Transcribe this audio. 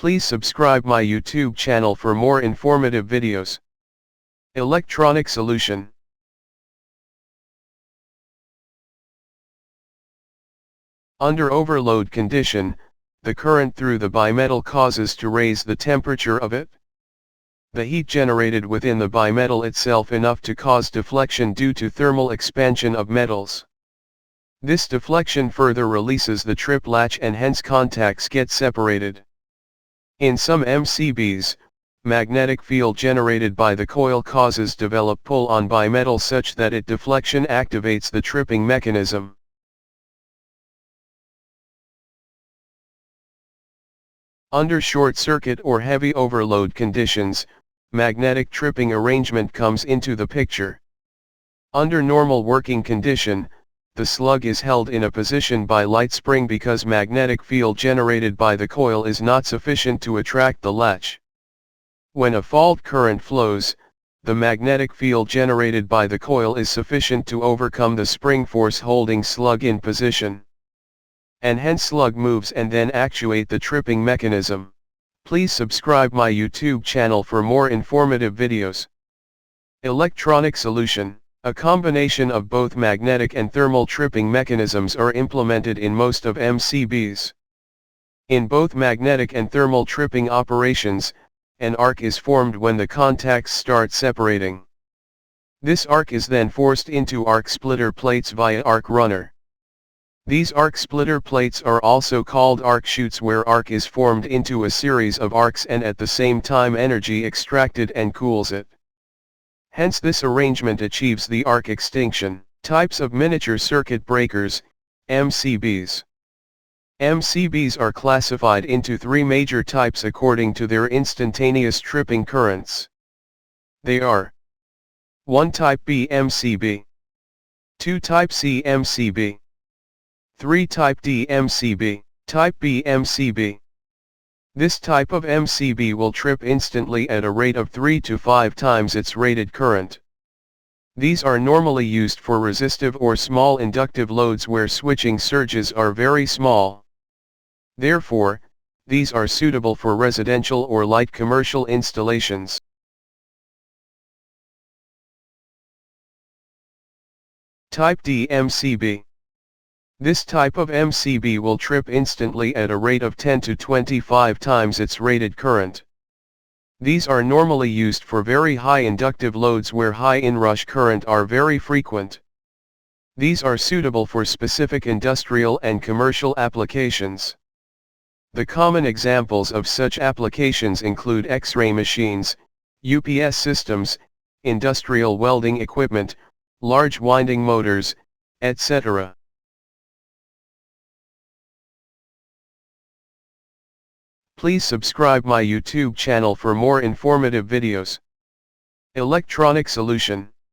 Please subscribe my YouTube channel for more informative videos. Electronic solution. Under overload condition, the current through the bimetal causes to raise the temperature of it. The heat generated within the bimetal itself enough to cause deflection due to thermal expansion of metals. This deflection further releases the trip latch and hence contacts get separated. In some MCBs, magnetic field generated by the coil causes develop pull on bimetal such that it deflection activates the tripping mechanism. Under short circuit or heavy overload conditions, magnetic tripping arrangement comes into the picture. Under normal working condition, the slug is held in a position by light spring because magnetic field generated by the coil is not sufficient to attract the latch. When a fault current flows, the magnetic field generated by the coil is sufficient to overcome the spring force holding slug in position. And hence slug moves and then actuate the tripping mechanism. Please subscribe my YouTube channel for more informative videos. Electronic solution. A combination of both magnetic and thermal tripping mechanisms are implemented in most of MCBs. In both magnetic and thermal tripping operations, an arc is formed when the contacts start separating. This arc is then forced into arc splitter plates via arc runner. These arc splitter plates are also called arc chutes where arc is formed into a series of arcs and at the same time energy extracted and cools it. Hence this arrangement achieves the arc extinction. Types of miniature circuit breakers, MCBs. MCBs are classified into three major types according to their instantaneous tripping currents. They are 1 Type B MCB, 2 Type C MCB, 3 Type D MCB. Type B MCB. This type of MCB will trip instantly at a rate of 3 to 5 times its rated current. These are normally used for resistive or small inductive loads where switching surges are very small. Therefore, these are suitable for residential or light commercial installations. Type D MCB. This type of MCB will trip instantly at a rate of 10 to 25 times its rated current. These are normally used for very high inductive loads where high inrush current are very frequent. These are suitable for specific industrial and commercial applications. The common examples of such applications include X-ray machines, UPS systems, industrial welding equipment, large winding motors, etc. Please subscribe my YouTube channel for more informative videos. Electronic solution.